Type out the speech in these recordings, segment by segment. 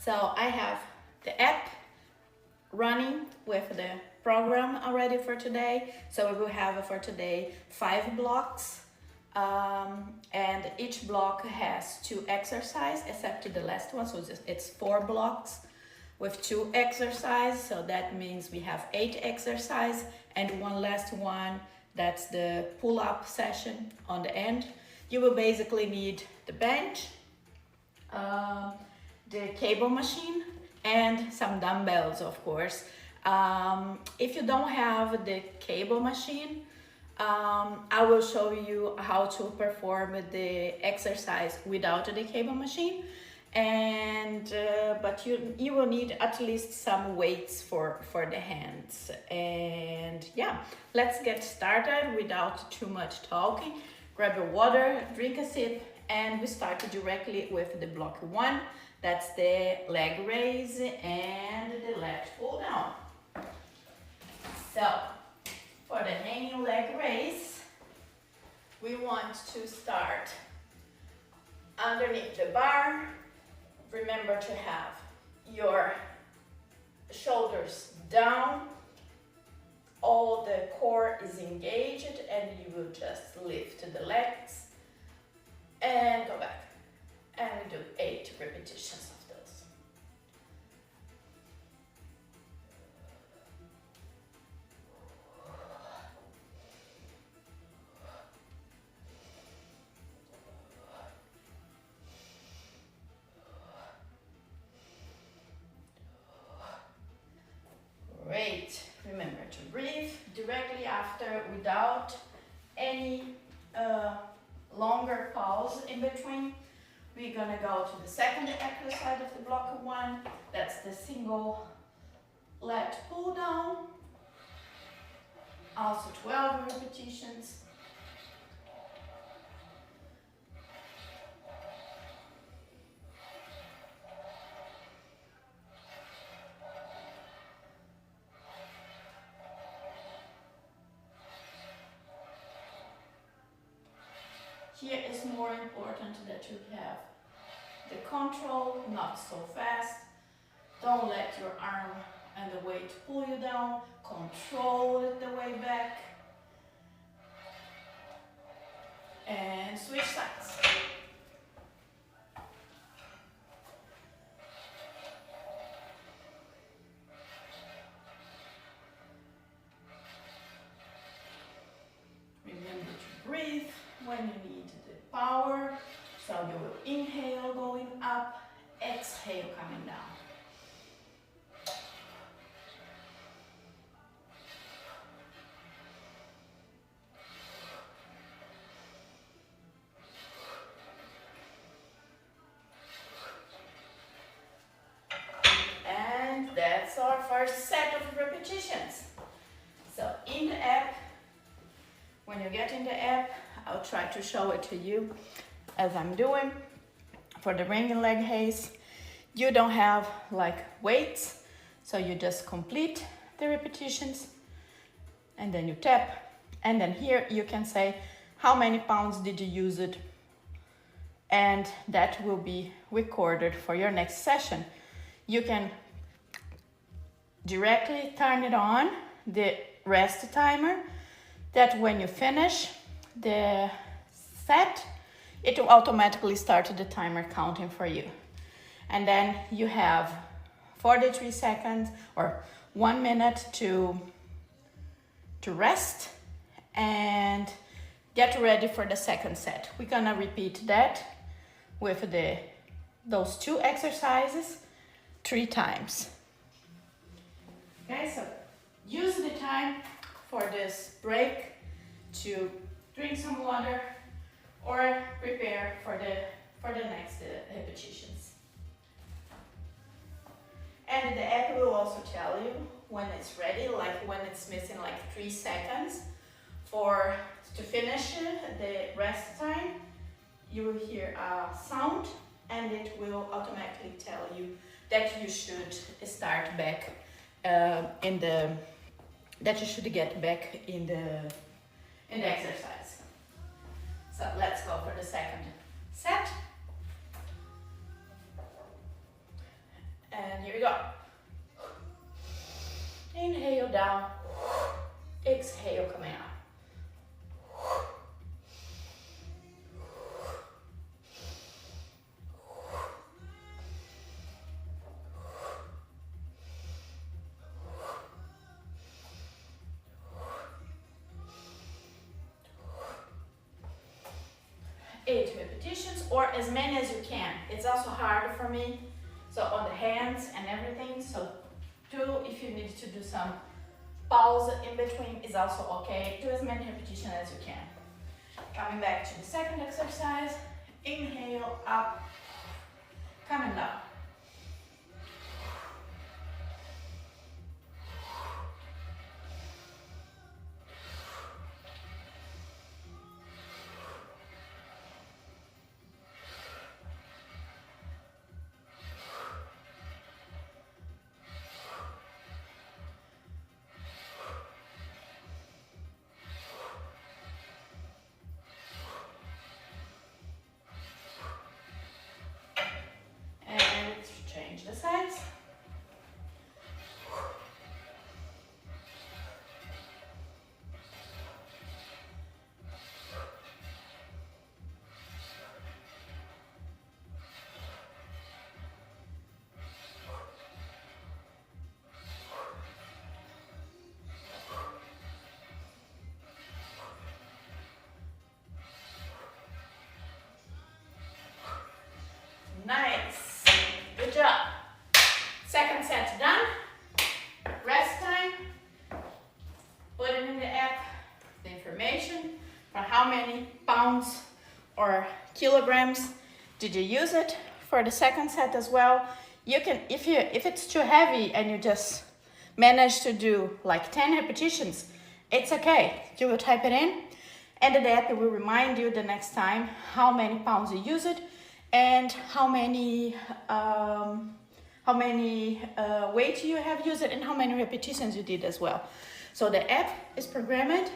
So I have the app running with the program already for today. So we will have for today 5 blocks. And each block has 2 exercises except the last one, so it's 4 blocks with 2 exercises. So that means we have 8 exercises and one last one, that's the pull-up session on the end. You will basically need the bench, the cable machine, and some dumbbells, of course. If you don't have the cable machine, I will show you how to perform the exercise without the cable machine, and but you will need at least some weights for the hands. And yeah, let's get started without too much talking. Grab your water, drink a sip, and we start directly with the block 1. That's the leg raise and the lat pull down. So for the hanging leg raise, we want to start underneath the bar. Remember to have your shoulders down, all the core is engaged, and you will just lift the legs and go back. And we do 8 repetitions of those. Great. Remember to breathe directly after without any longer pause in between. We're gonna go to the second exercise of the block 1. That's the single lat pull down. Also 12 repetitions. Here is more important that you have the control, not so fast. Don't let your arm and the weight pull you down. Control it the way back. And switch sides. Remember to breathe when you need the power. So you will inhale going up, exhale coming down. And that's our first set of repetitions. So in the app, when you get in the app, I'll try to show it to you as I'm doing. For the ring and leg raise, you don't have like weights, so you just complete the repetitions and then you tap, and then here you can say how many pounds did you use it, and that will be recorded for your next session. You can directly turn it on, the rest timer, that when you finish the set, it will automatically start the timer counting for you. And then you have 43 seconds or 1 minute to rest and get ready for the second set. We're gonna repeat that with those 2 exercises 3 times. Okay, so use the time for this break to drink some water or prepare for the next repetitions. And the app will also tell you when it's ready, like when it's missing like 3 seconds to finish the rest time. You will hear a sound and it will automatically tell you that you should start back that you should get back in the exercise. So let's go for the second set. go. Inhale down, exhale coming up. Eight repetitions, or as many as you can. It's also harder for me, so on the hands and everything, so do, if you need to do some pause in between is also okay. Do as many repetitions as you can. Coming back to the second exercise, inhale up, coming down. Change the sides. Nice. Good job. Second set done. Rest time. Put it in the app, the information for how many pounds or kilograms did you use it for the second set as well. You can, if it's too heavy and you just manage to do like 10 repetitions, it's okay. You will type it in and the app will remind you the next time how many pounds you use it and how many weight you have used and how many repetitions you did as well. So the app is programmed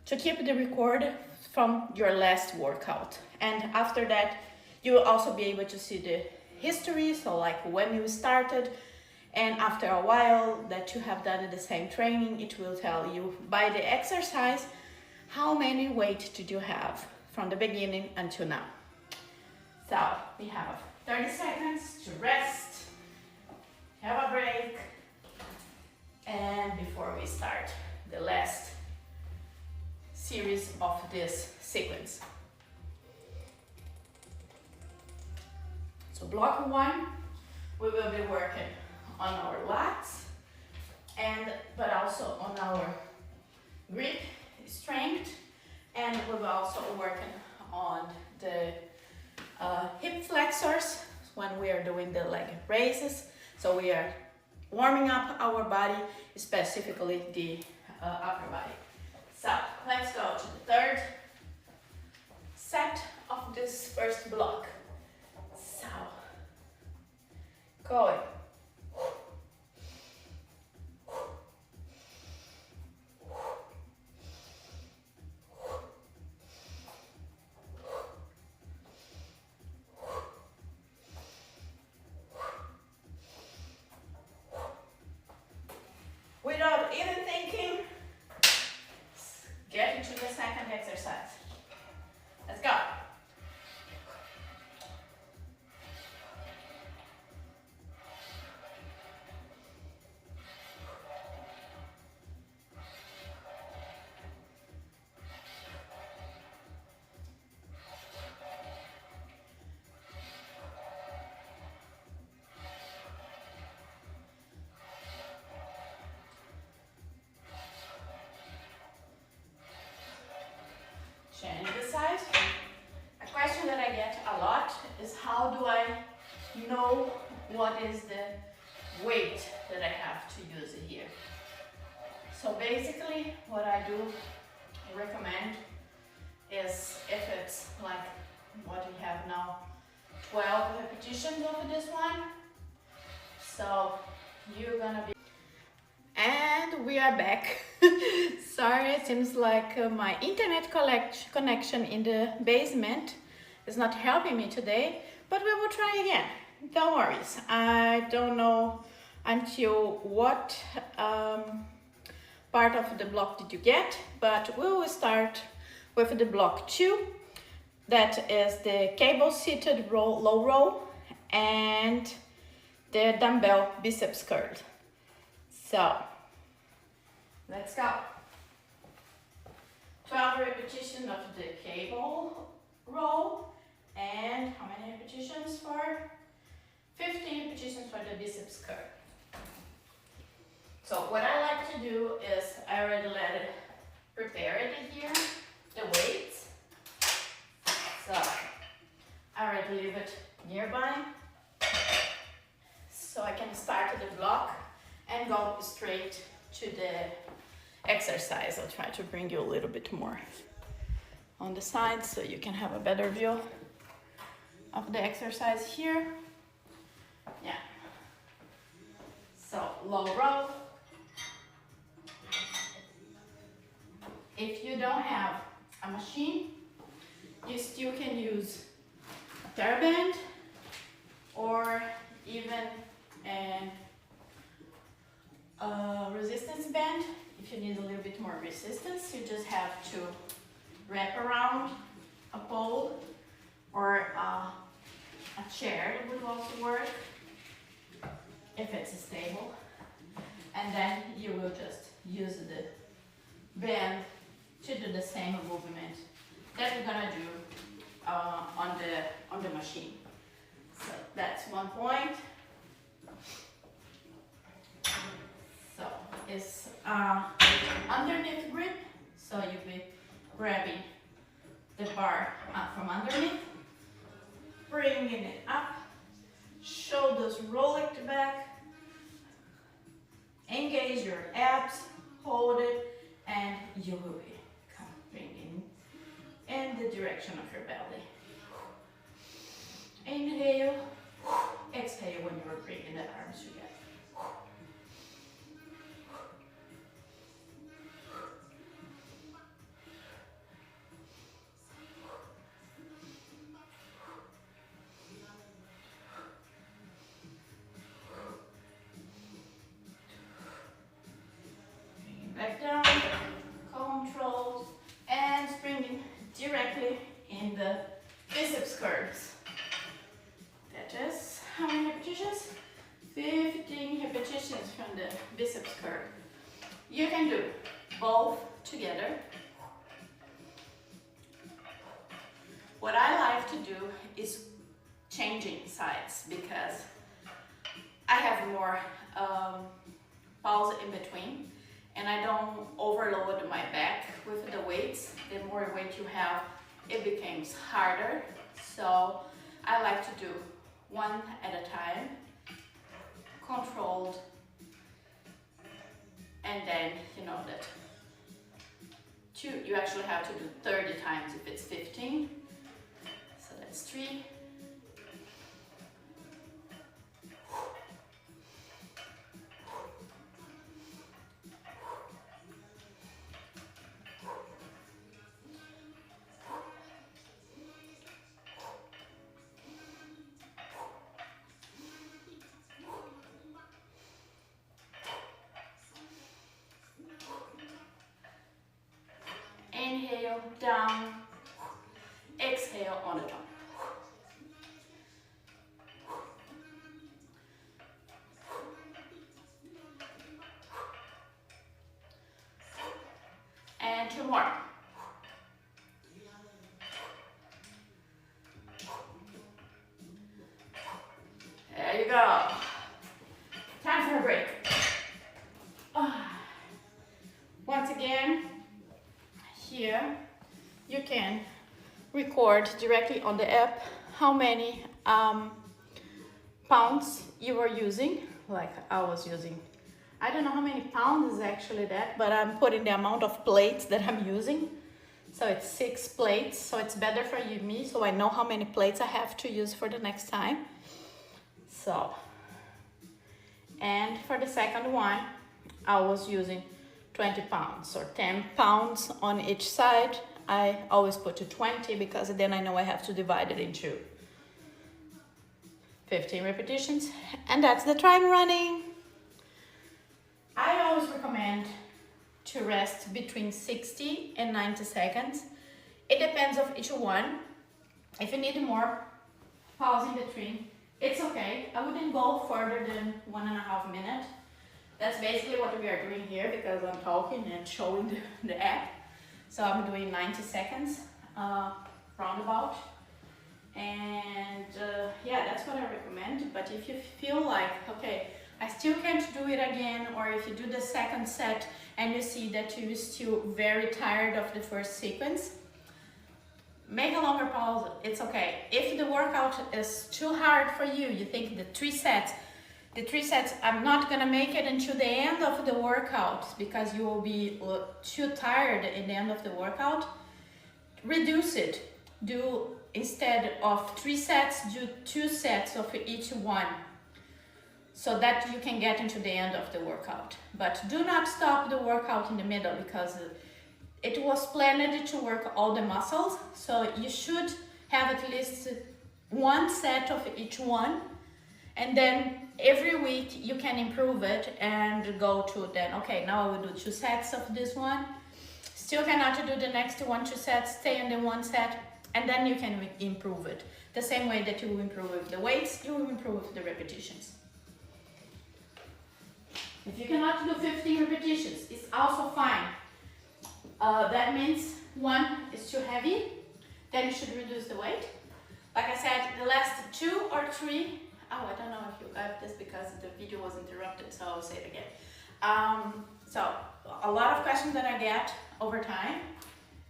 to keep the record from your last workout. And after that, you will also be able to see the history, so like when you started, and after a while that you have done the same training, it will tell you by the exercise how many weight did you have from the beginning until now. So we have 30 seconds to rest, have a break, and before we start the last series of this sequence. So block one, we will be working on our lats, but also on our grip strength, and we will also working on the hip flexors when we are doing the leg raises. So we are warming up our body, specifically the upper body. So let's go to the third set of this first block. So going. Without even thinking, get into the second exercise. Let's go. Change the size. A question that I get a lot is how do I know what is the weight that I have to use here? So basically what I do recommend is if it's like what we have now, 12 repetitions of this one. So you're gonna be, and we are back. Sorry, it seems like my internet connection in the basement is not helping me today, but we will try again. Don't worry, I don't know until what part of the block did you get, but we will start with the block 2. That is the cable seated row, low row, and the dumbbell biceps curl. So let's go. 12 repetitions of the cable row, and how many repetitions for? 15 repetitions for the biceps curl. So what I like to do is I already let it prepare it here, the weights. So I already leave it nearby, so I can start the block and go straight to the exercise. I'll try to bring you a little bit more on the side so you can have a better view of the exercise here. Yeah. So low row. If you don't have a machine, you still can use a TheraBand or even a resistance band. If you need a little bit more resistance, you just have to wrap around a pole or a chair would also work if it's stable, and then you will just use the band to do the same movement that we're gonna do on the machine. So that's one point. So it's underneath grip, so you'll be grabbing the bar from underneath, bringing it up, shoulders roll it back, engage your abs, hold it, and you will be bringing in the direction of your belly. Inhale, exhale when you're bringing the arms together. Back down, controlled, and springing directly in the biceps curls. That is how many repetitions? 15 repetitions from the biceps curl. You can do both together. What I like to do is changing sides because I have more pause in between, and I don't overload my back with the weights. The more weight you have, it becomes harder. So I like to do one at a time, controlled, and then you know that you actually have to do 30 times if it's 15. So that's 3. Inhale, down, exhale on the top. And 2 more. There you go. Time for a break. Once again, here you can record directly on the app how many pounds you are using. Like I was using, I don't know how many pounds is actually that, but I'm putting the amount of plates that I'm using. So it's 6 plates, so it's better for me, so I know how many plates I have to use for the next time. So, and for the second one, I was using 20 pounds or 10 pounds on each side. I always put to 20 because then I know I have to divide it into 15 repetitions. And that's the time running. I always recommend to rest between 60 and 90 seconds. It depends of each one. If you need more pause in between, it's okay. I wouldn't go further than 1.5 minutes. That's basically what we are doing here because I'm talking and showing the app. So I'm doing 90 seconds roundabout. And yeah, that's what I recommend. But if you feel like, okay, I still can't do it again, or if you do the second set and you see that you're still very tired of the first sequence, make a longer pause, it's okay. If the workout is too hard for you, you think the three sets, I'm not gonna make it until the end of the workout because you will be too tired in the end of the workout, reduce it. Do, instead of 3 sets, do 2 sets of each one, so that you can get into the end of the workout. But do not stop the workout in the middle because it was planned to work all the muscles, so you should have at least 1 set of each one, and then every week you can improve it and go to then, okay, now I will do 2 sets of this one, still cannot do the next 1, 2 sets, stay in the 1 set, and then you can improve it. The same way that you will improve with the weights, you will improve with the repetitions. If you cannot do 15 repetitions, it's also fine. That means 1 is too heavy, then you should reduce the weight. Like I said, the last 2 or 3, oh, I don't know if you got this because the video was interrupted, so I'll say it again. So a lot of questions that I get over time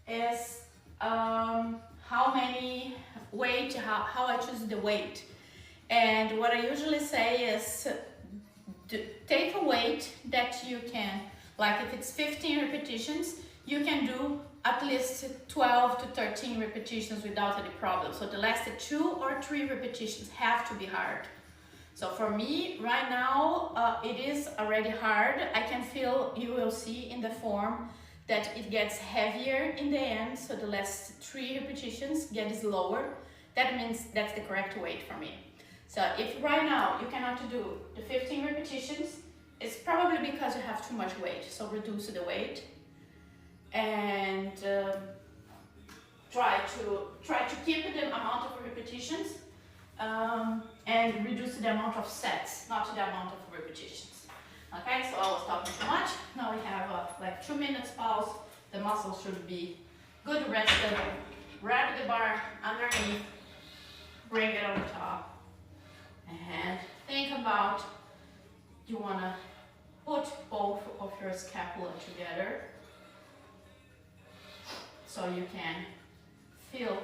is how many weight, how I choose the weight. And what I usually say is take a weight that you can, like if it's 15 repetitions, you can do at least 12 to 13 repetitions without any problem. So the last 2 or 3 repetitions have to be hard. So for me, right now, it is already hard. I can feel, you will see in the form, that it gets heavier in the end, so the last 3 repetitions get lower. That means that's the correct weight for me. So if right now you cannot do the 15 repetitions, it's probably because you have too much weight. So reduce the weight and try to keep the amount of repetitions and reduce the amount of sets, not the amount of repetitions. Okay, so I was talking too much. Now we have like 2 minutes pause. The muscles should be good rested. Grab the bar underneath, bring it on top, and think about, you wanna put both of your scapula together so you can feel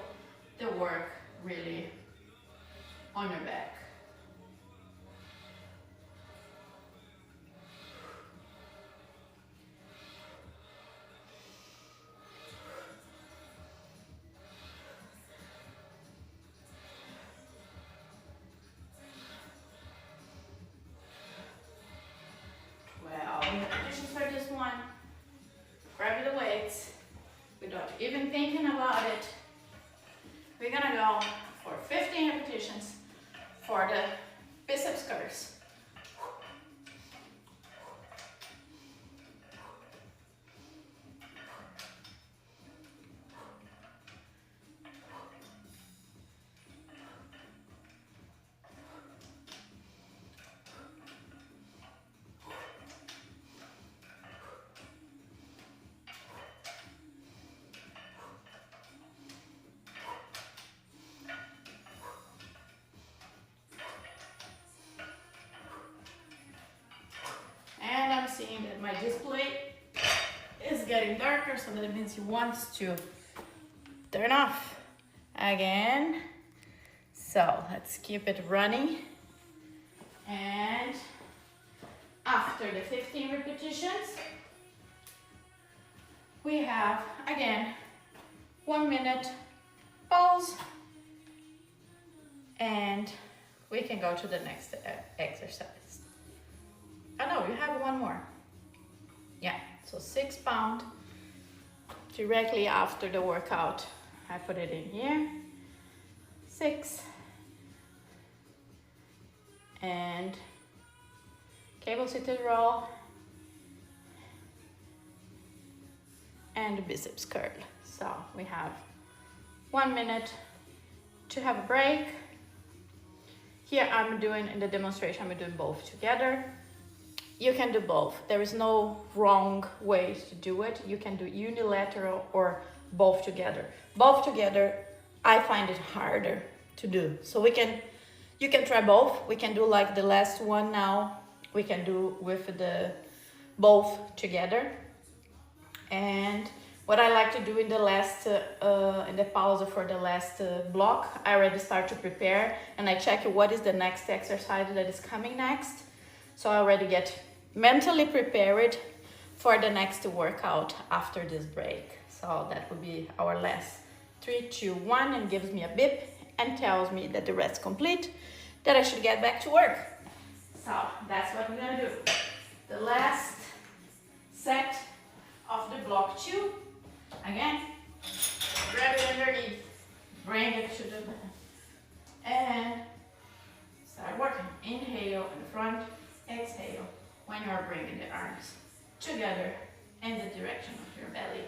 the work really on your back. Repetitions for this one. Grab the weights without even thinking about it. We're gonna go for 15 repetitions for the biceps curls. Seeing that my display is getting darker, so that means he wants to turn off again. So let's keep it running. And after the 15 repetitions, we have again 1 minute pause, and we can go to the next exercise. Oh no, you have 1 more. Yeah, so 6 pound directly after the workout. I put it in here. 6. And cable seated row and biceps curl. So we have 1 minute to have a break. Here I'm doing, in the demonstration, I'm doing both together. You can do both. There is no wrong way to do it. You can do unilateral or both together. Both together, I find it harder to do. So you can try both. We can do like the last one now. We can do with the both together. And what I like to do in the last, in the pause for the last block, I already start to prepare and I check what is the next exercise that is coming next. So I already get mentally prepared for the next workout after this break. So that will be our last 3, 2, 1, and gives me a beep and tells me that the rest complete, that I should get back to work. So that's what we're gonna do. The last set of the block 2. Again, grab it underneath, bring it to the and start working. Inhale in the front, exhale when you are bringing the arms together in the direction of your belly.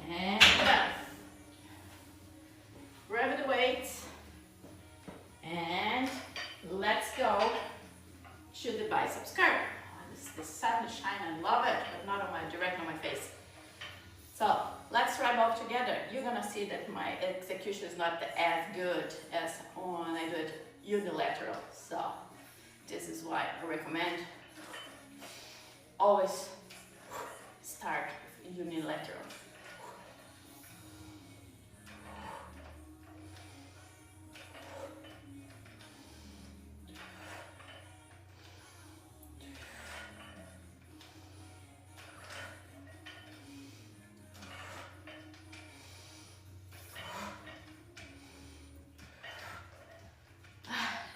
And done. Grab the weights and let's go to the biceps curl. The sun is shining, I love it, but not direct on my face. So let's try both together. You're gonna see that my execution is not as good as when I do it unilateral. So this is why I recommend always start with unilateral.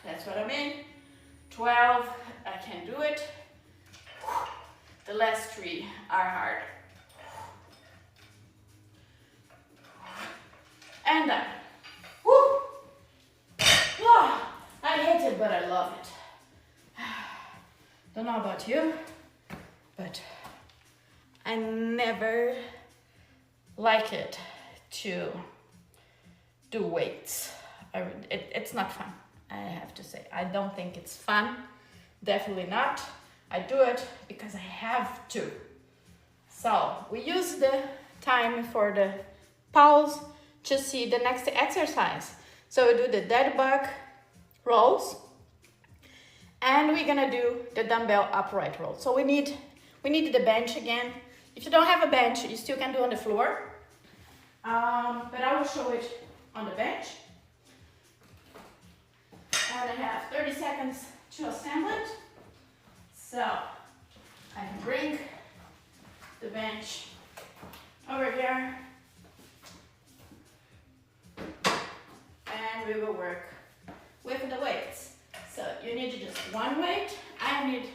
That's what I mean. 12, I can do it. The last 3 are hard. And done. Woo! Oh, I hate it, but I love it. Don't know about you, but I never like it to do weights. It's not fun. I have to say, I don't think it's fun. Definitely not. I do it because I have to. So we use the time for the pause to see the next exercise. So we do the dead bug rows and we're gonna do the dumbbell upright row. So we need the bench again. If you don't have a bench, you still can do on the floor. But I will show it on the bench. And I have 30 seconds to assemble it. So I can bring the bench over here and we will work with the weights. So you need just one weight. I need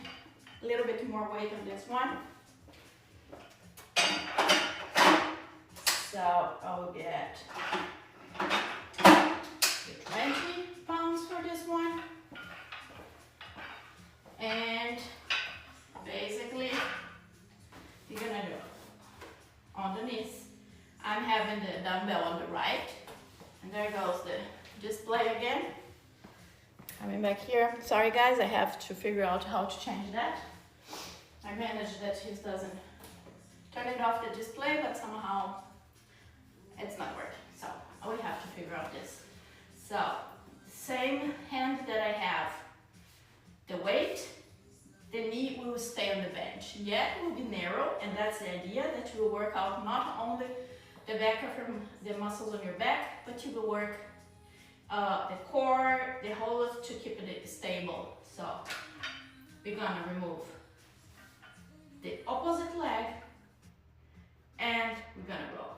a little bit more weight on this one. So I will get 20 pounds for this one. And basically, you're gonna do on the knees. I'm having the dumbbell on the right. And there goes the display again. Coming back here. Sorry guys, I have to figure out how to change that. I managed that he doesn't turn it off the display, but somehow it's not working. So I will have to figure out this. So same hand that I have the weight, the knee will stay on the bench. Yeah, it will be narrow, and that's the idea, that you will work out not only the back of the muscles on your back, but you will work the core, the whole to keep it stable. So we're gonna remove the opposite leg and we're gonna roll.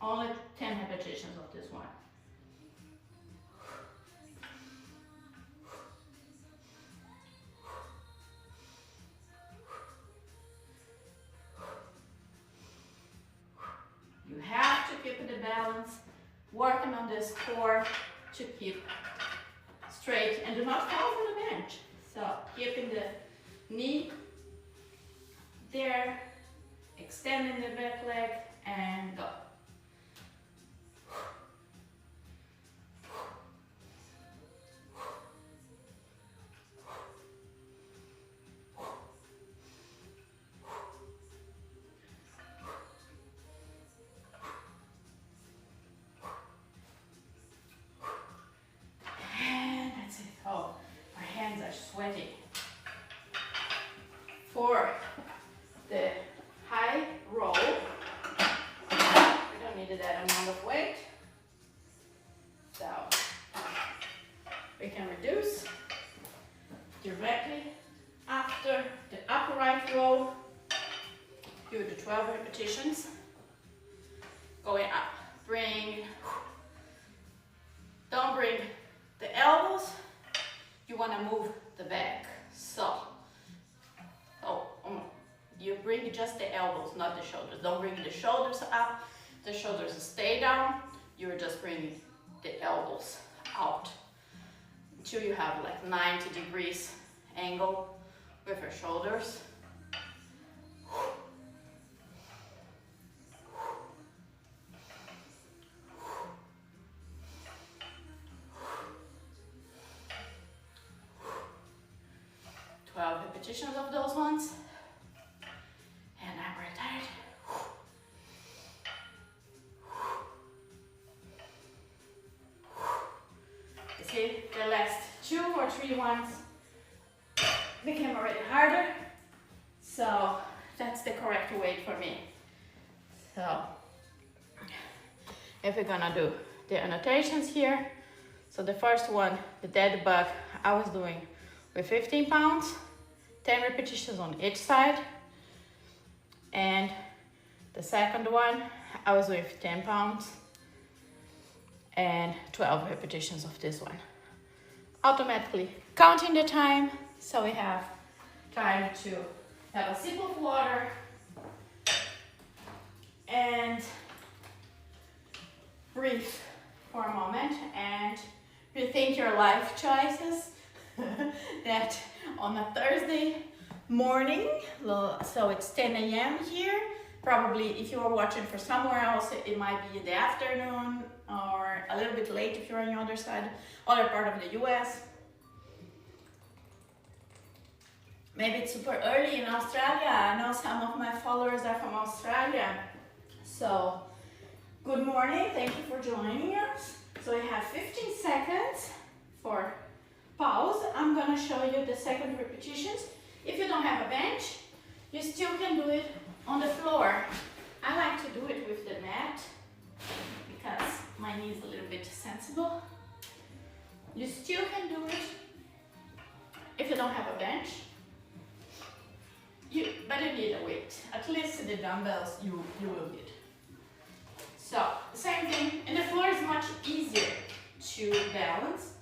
Only 10 repetitions of this one. balance, working on this core to keep straight and do not fall from the bench. So keeping the knee there, extending the back leg, and go. And that's it. Oh, my hands are sweaty. For the high row, we don't need that amount of weight, so we can reduce directly after the upright row. Do the 12 repetitions, going up. Don't bring the elbows, you want to move the back, so you bring just the elbows, not the shoulders. Don't bring the shoulders up, the shoulders stay down. You're just bringing the elbows out until you have like 90 degrees angle with your shoulders. Repetitions of those ones, and I'm very tired. You see, the last 2 or 3 ones became already harder, so that's the correct weight for me. So if we're gonna do the annotations here, so the first one, the dead bug, I was doing with 15 pounds, 10 repetitions on each side. And the second one, I was with 10 pounds and 12 repetitions of this one. Automatically counting the time, so we have time to have a sip of water and breathe for a moment and rethink your life choices. That on a Thursday morning, so it's 10 a.m. here. Probably if you are watching for somewhere else, it might be in the afternoon or a little bit late if you're on the other side, other part of the US. Maybe it's super early in Australia. I know some of my followers are from Australia. So good morning, thank you for joining us. So we have 15 seconds for pause. I'm gonna show you the second repetitions. If you don't have a bench, you still can do it on the floor. I like to do it with the mat because my knee is a little bit sensible. You still can do it if you don't have a bench. But you need a weight. At least the dumbbells you will need. So same thing, and the floor is much easier to balance.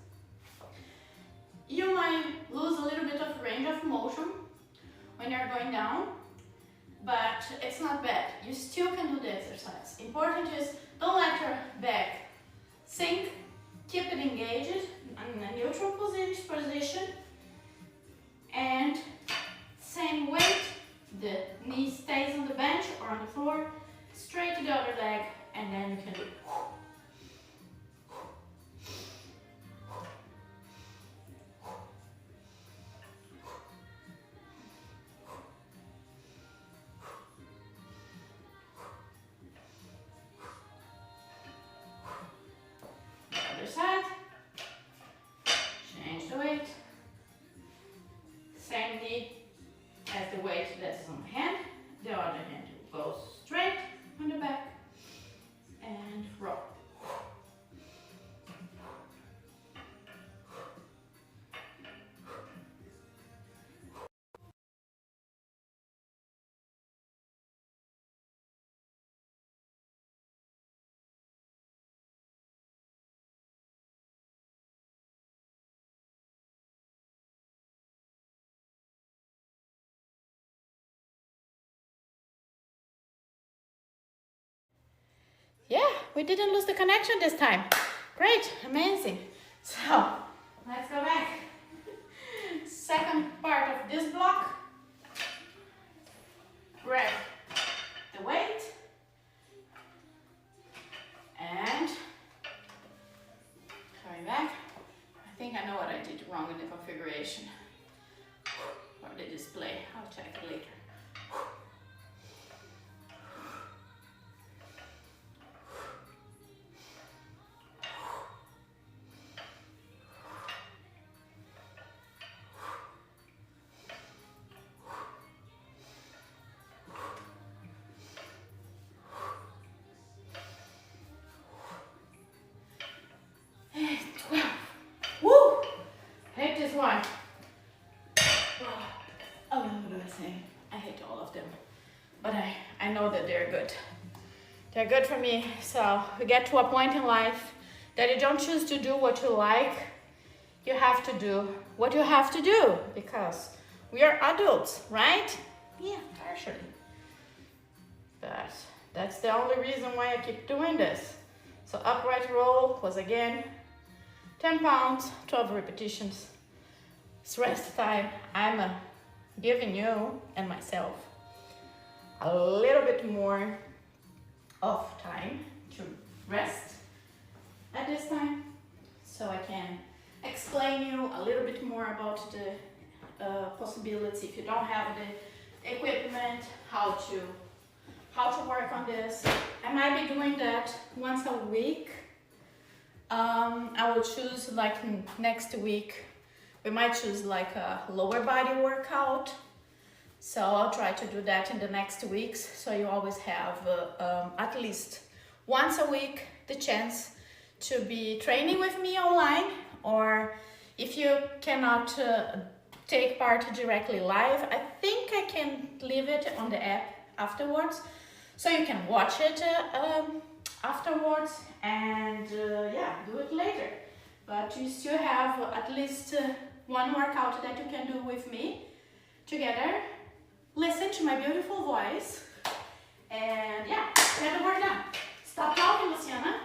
You might lose a little bit of range of motion when you're going down, but it's not bad. You still can do the exercise. Important is don't let your back sink, keep it engaged in a neutral position, and same weight, the knee stays on the bench or on the floor, straight to the other leg, and then you can do side, change the weight, same knee as the weight that is on the hand, the other hand will go straight on the back and roll. Yeah, we didn't lose the connection this time. Great, amazing. So let's go back. Second part of this block. Grab the weight and coming back. I think I know what I did wrong in the configuration or the display. I'll check it later. One. Oh, what do I say? I hate all of them, but I know that they're good. They're good for me. So we get to a point in life that you don't choose to do what you like. You have to do what you have to do because we are adults, right? Yeah, partially. But that's the only reason why I keep doing this. So upright row was again 10 pounds, 12 repetitions. It's rest time. I'm giving you and myself a little bit more of time to rest at this time, so I can explain you a little bit more about the possibility if you don't have the equipment, how to work on this. I might be doing that once a week. I will choose like next week. We might choose like a lower body workout. So I'll try to do that in the next weeks. So you always have at least once a week the chance to be training with me online. Or if you cannot take part directly live, I think I can leave it on the app afterwards. So you can watch it afterwards and yeah, do it later. But you still have at least one workout that you can do with me together. Listen to my beautiful voice. And yeah, get the work done. Stop talking, Luciana.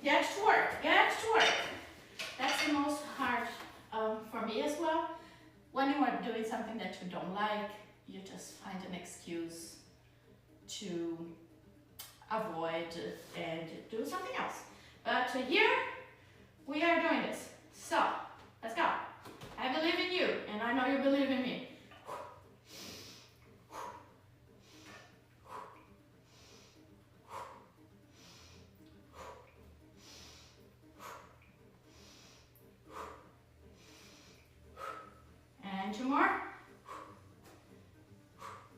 Get to work, get to work. That's the most hard for me as well. When you are doing something that you don't like, you just find an excuse to avoid and do something else. But here, we are doing this. So, let's go. I believe in you, and I know you believe in me. And two more.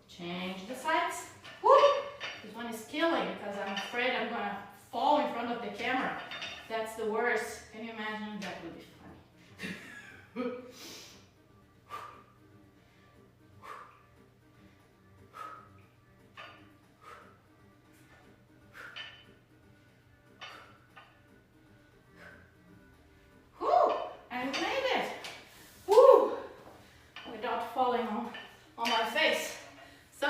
Change the sides. Woo! This one is killing because I'm afraid I'm gonna fall in front of the camera. That's the worst. Can you imagine? That would be funny. Whew! I made it! Woo! Without falling on my face. So,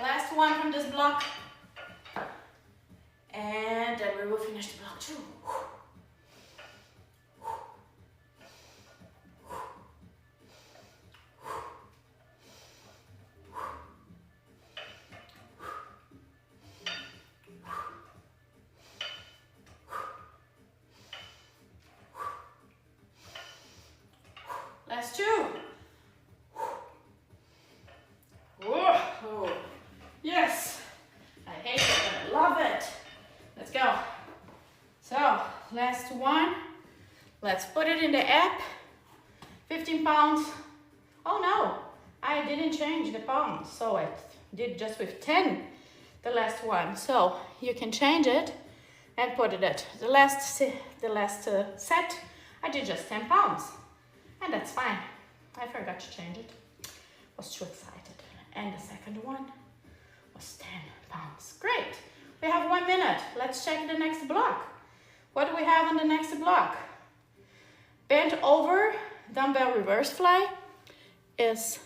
last one from this block. And then we will finish the block too. Last two. Whoa. Yes. I hate it, but I love it. Let's go. So, last one. Let's put it in the app. 15 pounds. Oh no, I didn't change the pounds. So I did just with 10, the last one. So you can change it and put it at the last set. I did just 10 pounds. And that's fine. I forgot to change it. Was too excited. And the second one was 10 pounds. Great. We have 1 minute. Let's check the next block. What do we have on the next block? Bent over dumbbell reverse fly is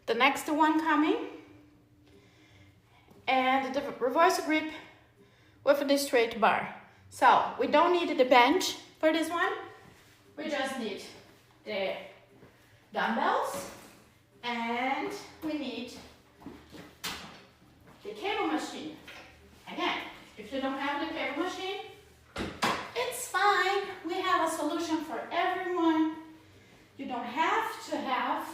the next one coming. And the reverse grip with the straight bar. So we don't need the bench for this one. We just need the dumbbells and we need the cable machine. Again, if you don't have the cable machine, it's fine. We have a solution for everyone. You don't have to have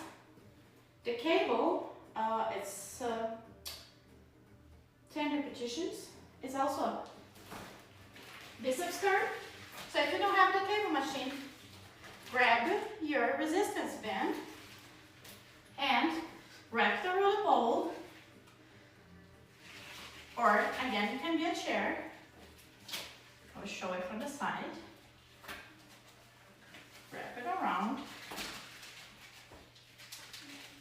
the cable. It's 10 repetitions. It's also biceps curl. So if you don't have the cable machine, grab your resistance band and wrap the roller pole, or again, it can be a chair. I'll show it from the side. Wrap it around.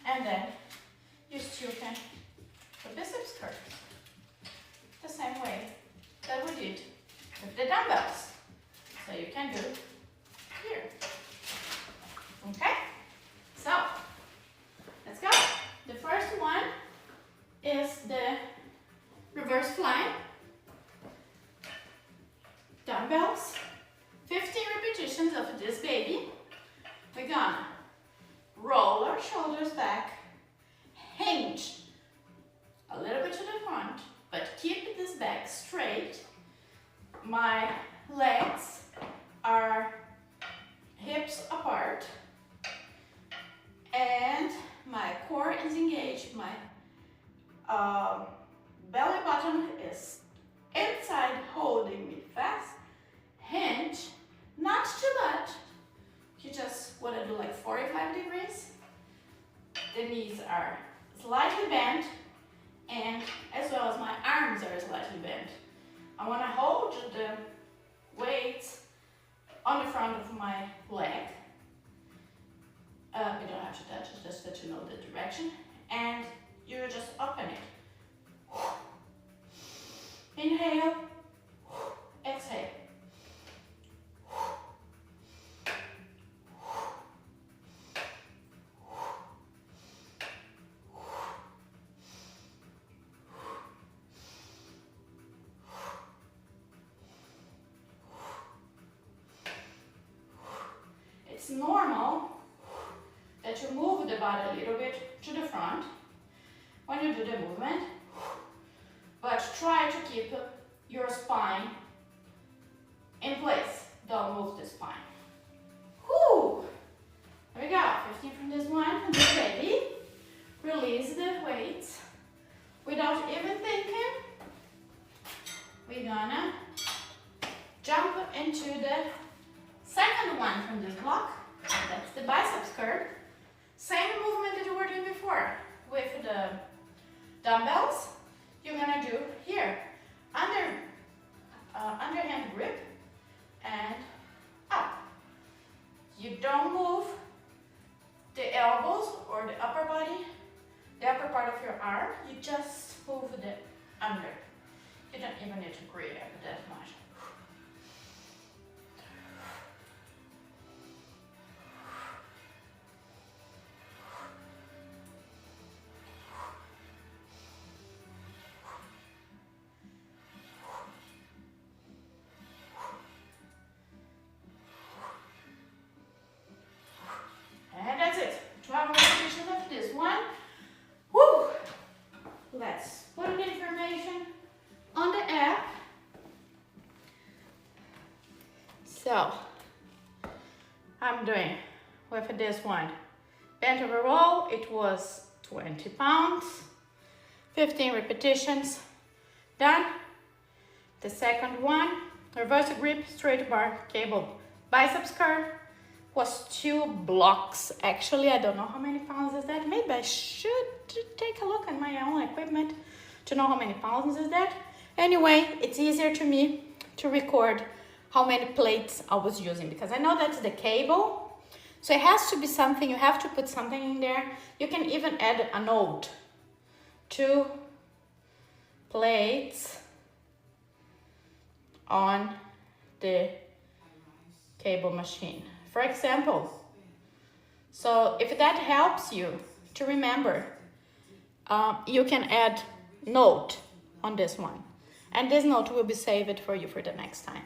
And then you still can the biceps curls the same way that we did with the dumbbells. So you can do here. Okay? So let's go. The first one is the reverse fly. Dumbbells. 15 repetitions of this baby. We're gonna roll our shoulders back, hinge a little bit to the front, but keep this back straight. My legs are hips apart and my core is engaged. My belly button is inside, holding me fast. Hinge, not too much. You just want to do like 45 degrees. The knees are slightly bent, and as well as my arms are slightly bent. I want to hold the weights on the front of my leg. You don't have to touch it, just that you know the direction. And you just open it. Inhale, exhale. It's normal that you move the body a little bit to the front when you do the movement, but try to keep your spine in place. Don't move the spine. Whoo! There we go. 15 from this one. Get ready. Release the weights without even thinking. We're gonna jump into the second one from this block. That's the biceps curl. Same movement that you were doing before with the dumbbells. You're gonna do here, underhand grip and up. You don't move the elbows or the upper body, the upper part of your arm. You just move the under. You don't even need to grab that much. And that's it. 12 repetitions of this one. Woo! Let's put the information on the app. So, I'm doing with this one. Bent over row, it was 20 pounds. 15 repetitions. Done. The second one, reverse grip, straight bar, cable, biceps curl. Was 2 blocks. Actually, I don't know how many pounds is that. Maybe I should take a look at my own equipment to know how many pounds is that. Anyway, it's easier to me to record how many plates I was using because I know that's the cable. So it has to be something, you have to put something in there. You can even add a note. 2 plates on the cable machine. For example, so if that helps you to remember, you can add note on this one. And this note will be saved for you for the next time.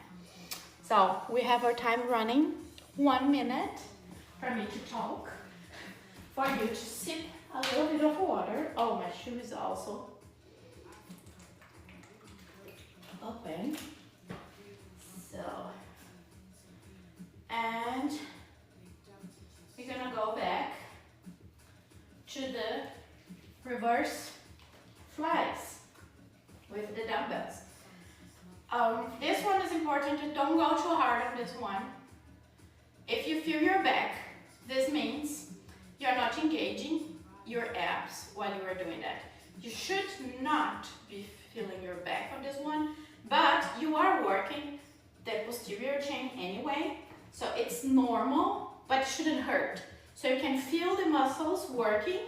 So we have our time running. 1 minute for me to talk, for you to sip a little bit of water. Oh, my shoe is also open. So, and we're gonna go back to the reverse flies with the dumbbells. This one is important. Don't go too hard on this one. If you feel your back, this means you're not engaging your abs while you are doing that. You should not be feeling your back on this one, but you are working the posterior chain anyway, so it's normal, but it shouldn't hurt. So you can feel the muscles working,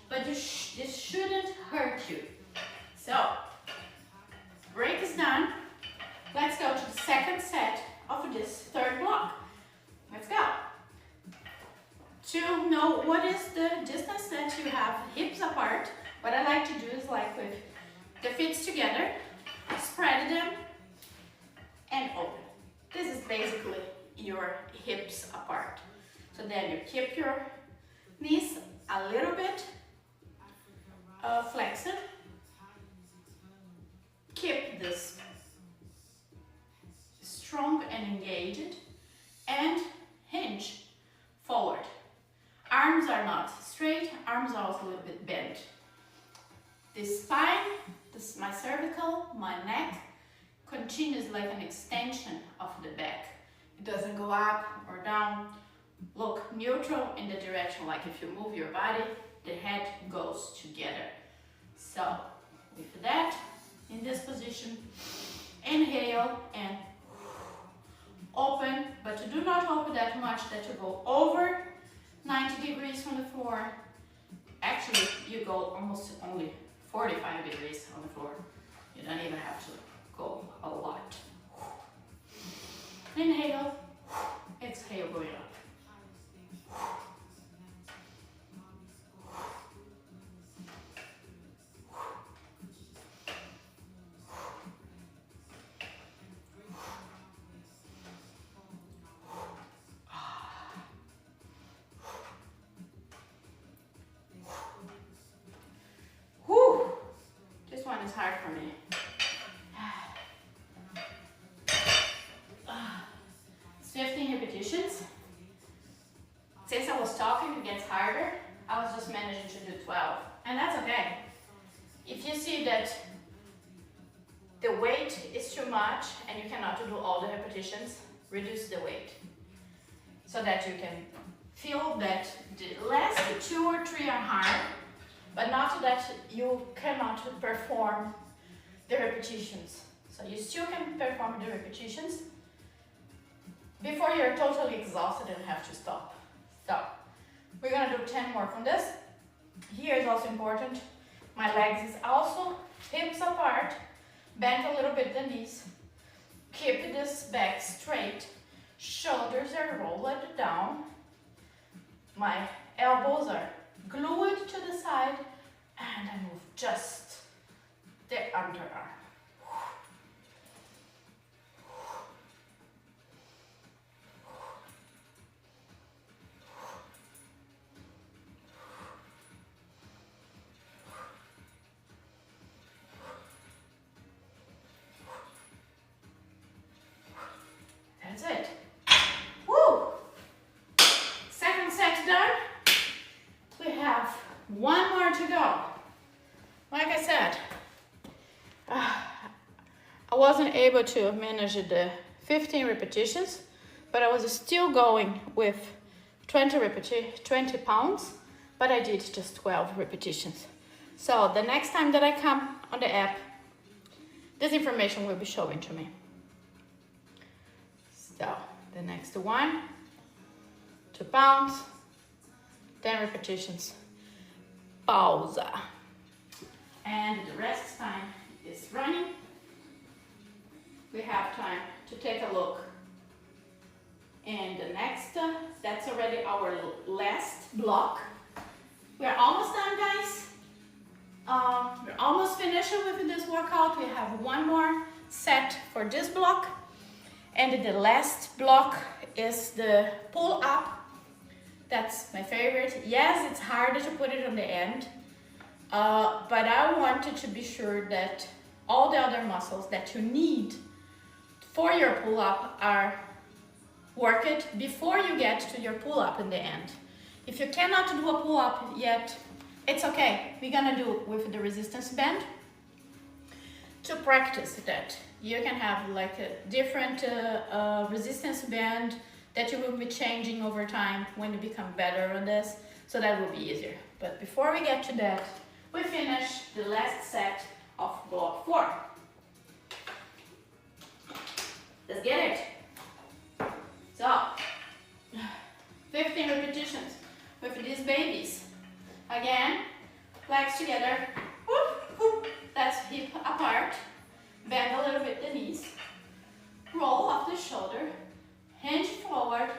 but this shouldn't hurt you. So, break is done. Let's go to the second set of this third block. Let's go. To know what is the distance that you have hips apart, what I like to do is like with the feet together, spread them and open. This is basically your hips apart. So then you keep your knees a little bit flexed. Keep this strong and engaged and hinge forward. Arms are not straight, arms are also a little bit bent. The spine, my cervical, my neck continues like an extension of the back. It doesn't go up or down. Look neutral in the direction, like if you move your body, the head goes together. So with that, in this position, inhale and open, but do not open that much that you go over 90 degrees from the floor. Actually, you go almost only 45 degrees on the floor. You don't even have to go a lot. Inhale, exhale, going up. This one is hard for me. 15 repetitions. Since I was talking, it gets harder. I was just managing to do 12, and that's okay. If you see that the weight is too much and you cannot do all the repetitions, reduce the weight so that you can feel that the last 2 or 3 are hard, but not that you cannot perform the repetitions. So you still can perform the repetitions before you're totally exhausted and have to stop. So we're gonna do 10 more from this. Here is also important. My legs is also hips apart, bend a little bit the knees. Keep this back straight. Shoulders are rolled down. My elbows are glued to the side, and I move just the underarm. That's it. Woo! Second set done. We have 1 more to go. Like I said, I wasn't able to manage the 15 repetitions, but I was still going with 20 pounds, but I did just 12 repetitions. So the next time that I come on the app, this information will be showing to me. So the next one, 2 pounds, 10 repetitions, pausa. And the rest time is running. We have time to take a look. And the next, that's already our last block. We're almost done, guys. We're almost finished with this workout. We have one more set for this block. And the last block is the pull up. That's my favorite. Yes, it's harder to put it on the end, but I wanted to be sure that all the other muscles that you need for your pull up are worked before you get to your pull up in the end. If you cannot do a pull up yet, it's okay. We're gonna do it with the resistance band. To practice that, you can have like a different resistance band that you will be changing over time when you become better on this, so that will be easier. But before we get to that, we finish the last set of block 4. Let's get it. So, 15 repetitions with these babies. Again, legs together. Whoop, whoop. That's hip apart. Bend a little bit the knees. Roll off the shoulder. Hinge forward.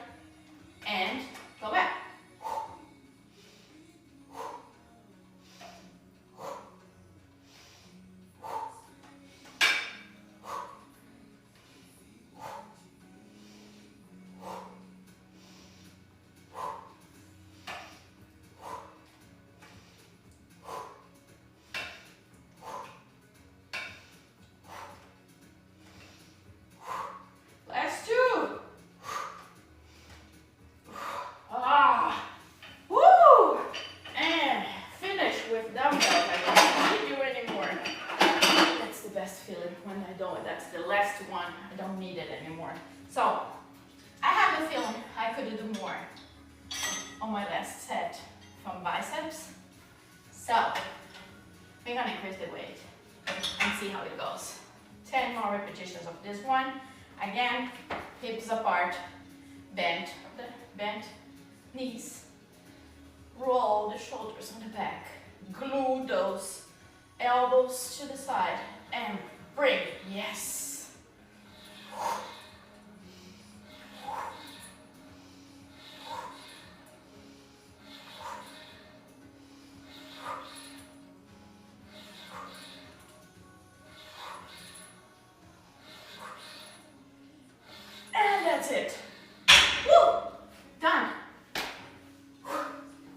And go back. So, I have the feeling I could do more on my last set from biceps. So, we're gonna increase the weight and see how it goes. 10 more repetitions of this one. Again, hips apart, bend knees, roll the shoulders on the back, glue those elbows to the side, and bring, yes. That's it. Woo! Done.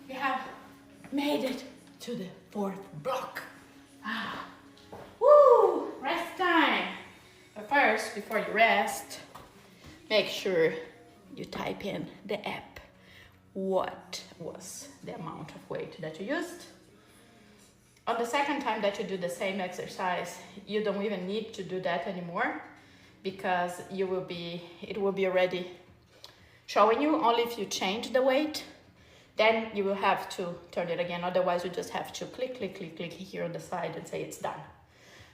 We have made it to the 4th block. Woo! Rest time. But first, before you rest, make sure you type in the app. What was the amount of weight that you used? On the second time that you do the same exercise, you don't even need to do that anymore, because it will be already showing you. Only if you change the weight, then you will have to turn it again. Otherwise, you just have to click here on the side and say it's done.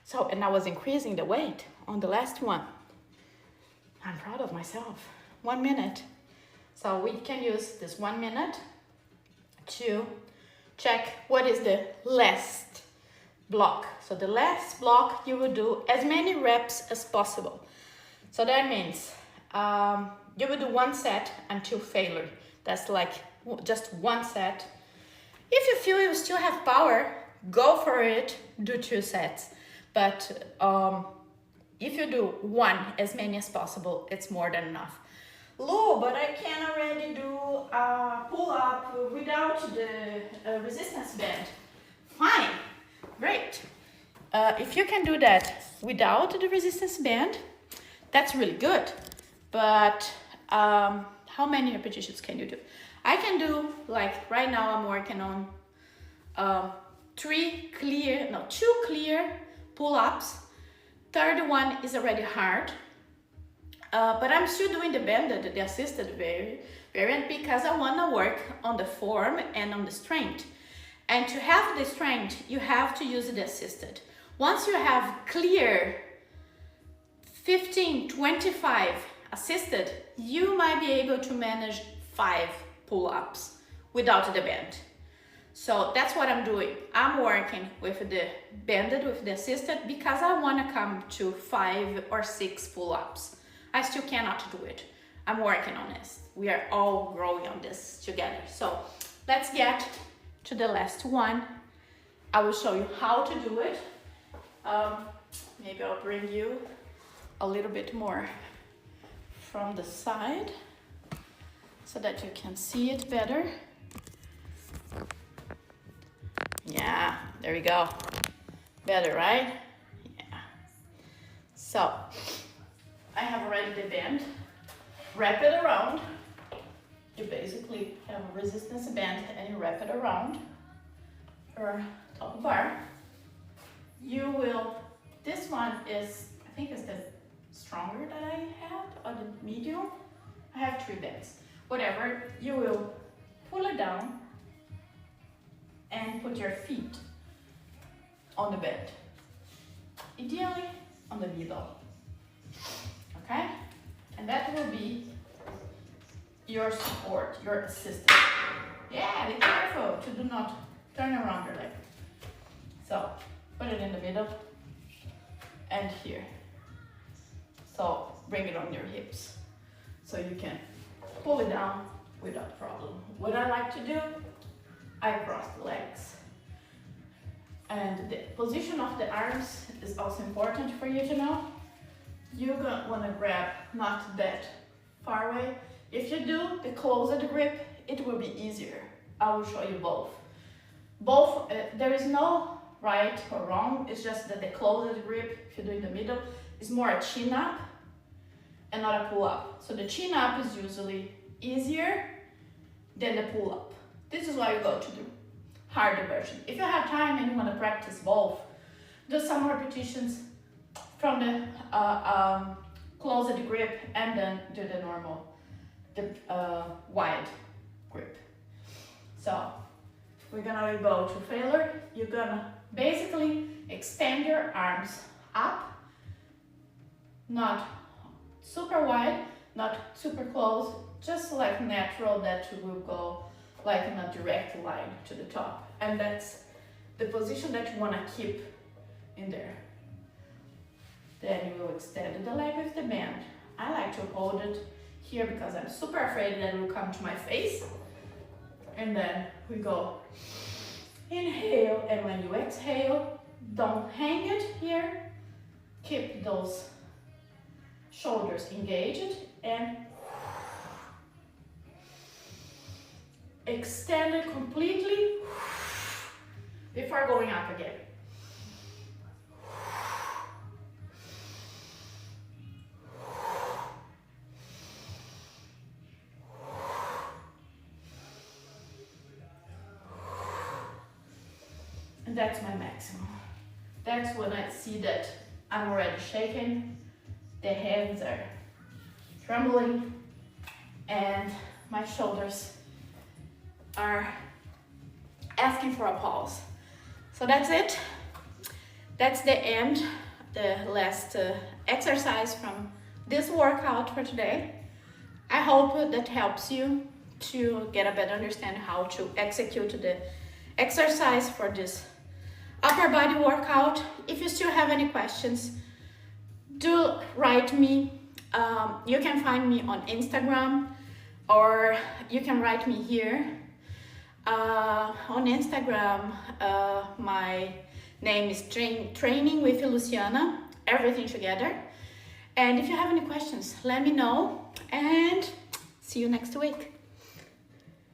So, and I was increasing the weight on the last one. I'm proud of myself. 1 minute. So we can use this 1 minute to check what is the last block. So the last block, you will do as many reps as possible. So that means you will do 1 set until failure. That's like just 1 set. If you feel you still have power, go for it, do 2 sets. But if you do 1, as many as possible, it's more than enough. Lou, but I can already do a pull-up without the resistance band. Fine, great. If you can do that without the resistance band, that's really good. But how many repetitions can you do? I can do, like right now I'm working on 2 clear pull-ups. 3rd one is already hard. But I'm still doing the banded, the assisted variant, because I want to work on the form and on the strength. And to have the strength, you have to use the assisted. Once you have clear 15, 25 assisted, you might be able to manage 5 pull-ups without the band. So that's what I'm doing. I'm working with the banded, with the assisted, because I want to come to 5 or 6 pull-ups. I still cannot do it. I'm working on this. We are all growing on this together. So let's get to the last one. I will show you how to do it. Maybe I'll bring you a little bit more from the side so that you can see it better. Yeah, there we go. Better, right? Yeah. So, I have already the band. Wrap it around. You basically have a resistance band and you wrap it around your top bar. You will, this one is, I think is the stronger that I have, or the medium. I have 3 bands. Whatever, you will pull it down and put your feet on the bed. Ideally on the middle. Okay? And that will be your support, your assistance. Yeah, be careful to do not turn around your leg. So, put it in the middle and here. So, bring it on your hips so you can pull it down without problem. What I like to do, I cross the legs. And the position of the arms is also important for you to know. You're gonna wanna grab not that far away. If you do, the closer the grip, it will be easier. I will show you both. There is no right or wrong, it's just that the closer the grip, if you do in the middle, is more a chin up and not a pull up. So the chin up is usually easier than the pull up. This is why you go to the harder version. If you have time and you want to practice both, do some repetitions from the closer the grip and then do the normal, wide grip. So we're gonna go to failure. You're gonna basically extend your arms up, not super wide, not super close, just like natural that you will go like in a direct line to the top. And that's the position that you want to keep in there. Then you will extend the leg with the band. I like to hold it here because I'm super afraid that it will come to my face. And then we go inhale, and when you exhale, don't hang it here. Keep those shoulders engaged and extend it completely before going up again. And that's my maximum. That's when I see that I'm already shaking, the hands are trembling, and my shoulders are asking for a pause. So that's it. That's the end, the last exercise from this workout for today. I hope that helps you to get a better understanding how to execute the exercise for this upper body workout. If you still have any questions, do write me. You can find me on Instagram, or you can write me here. On Instagram, my name is Training with Luciana, everything together. And if you have any questions, let me know, and see you next week.